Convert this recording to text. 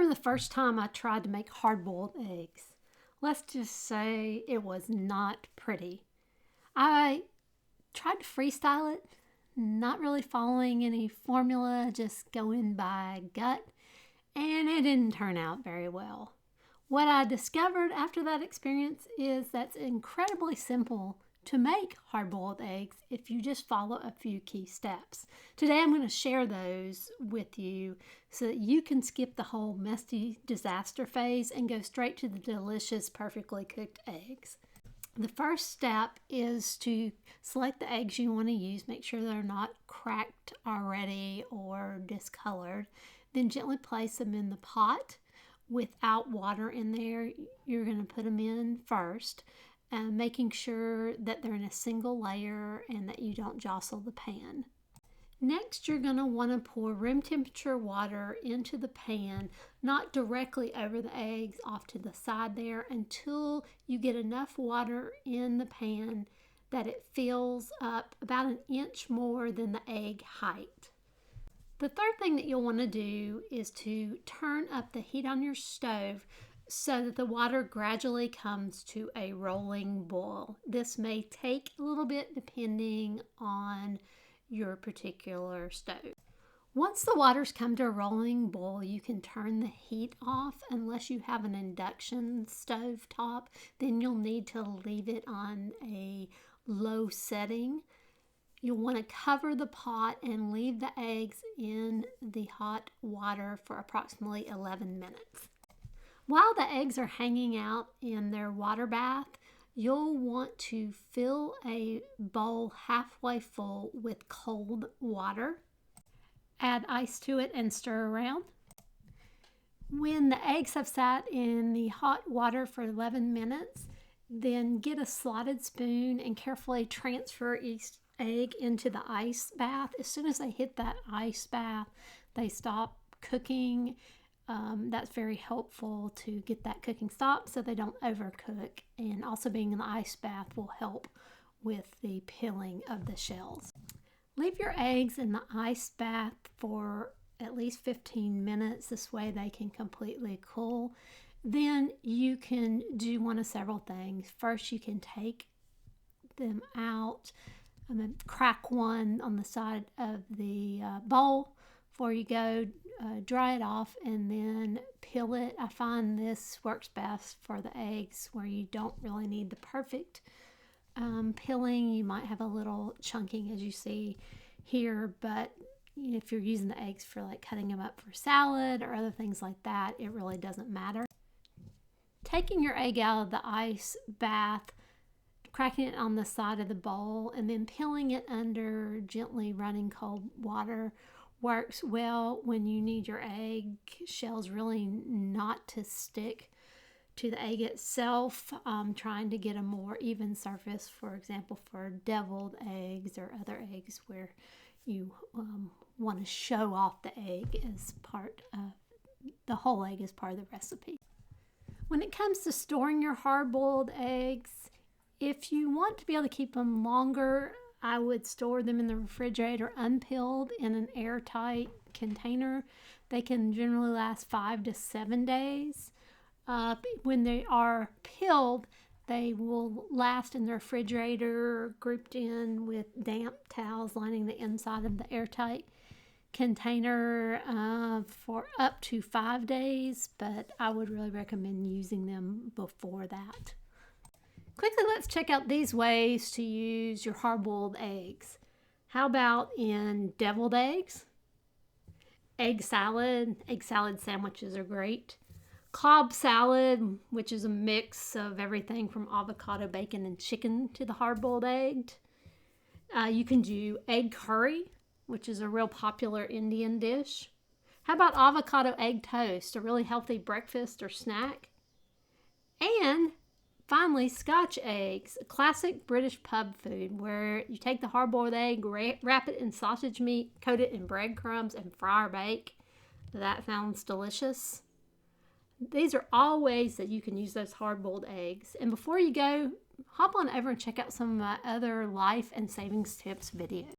remember the first time I tried to make hard-boiled eggs. Let's just say it was not pretty. I tried to freestyle it, not really following any formula, just going by gut, and it didn't turn out very well. What I discovered after that experience is that's incredibly simple to make hard-boiled eggs if you just follow a few key steps. Today I'm going to share those with you so that you can skip the whole messy disaster phase and go straight to the delicious, perfectly cooked eggs. The first step is to select the eggs you want to use. Make sure they're not cracked already or discolored. Then gently place them in the pot without water in there. You're going to put them in first, making sure that they're in a single layer and that you don't jostle the pan. Next, you're going to want to pour room temperature water into the pan, not directly over the eggs, off to the side there, until you get enough water in the pan that it fills up about an inch more than the egg height. The third thing that you'll want to do is to turn up the heat on your stove so that the water gradually comes to a rolling boil. This may take a little bit depending on your particular stove. Once the water's come to a rolling boil, you can turn the heat off unless you have an induction stove top. Then you'll need to leave it on a low setting. You'll want to cover the pot and leave the eggs in the hot water for approximately 11 minutes. While the eggs are hanging out in their water bath, you'll want to fill a bowl halfway full with cold water. Add ice to it and stir around. When the eggs have sat in the hot water for 11 minutes, then get a slotted spoon and carefully transfer each egg into the ice bath. As soon as they hit that ice bath, they stop cooking. That's very helpful to get that cooking stopped so they don't overcook, and also being in the ice bath will help with the peeling of the shells. Leave your eggs in the ice bath for at least 15 minutes. This way they can completely cool. Then you can do one of several things. First, you can take them out and then crack one on the side of the bowl before you go. Dry it off and then peel it. I find this works best for the eggs where you don't really need the perfect peeling. You might have a little chunking as you see here, but if you're using the eggs for like cutting them up for salad or other things like that, it really doesn't matter. Taking your egg out of the ice bath, cracking it on the side of the bowl, and then peeling it under gently running cold water works well when you need your egg shells really not to stick to the egg itself. Trying to get a more even surface, for example, for deviled eggs or other eggs where you want to show off the egg as part of the whole egg as part of the recipe. When it comes to storing your hard-boiled eggs, if you want to be able to keep them longer, I would store them in the refrigerator unpeeled in an airtight container. They can generally last 5 to 7 days. When they are peeled, they will last in the refrigerator grouped in with damp towels lining the inside of the airtight container for up to 5 days, but I would really recommend using them before that. Quickly, let's check out these ways to use your hard-boiled eggs. How about in deviled eggs? Egg salad sandwiches are great. Cobb salad, which is a mix of everything from avocado, bacon, and chicken to the hard-boiled egg. You can do egg curry, which is a real popular Indian dish. How about avocado egg toast, a really healthy breakfast or snack? And finally, Scotch eggs, a classic British pub food where you take the hard-boiled egg, wrap it in sausage meat, coat it in breadcrumbs, and fry or bake. That sounds delicious. These are all ways that you can use those hard-boiled eggs. And before you go, hop on over and check out some of my other life and savings tips videos.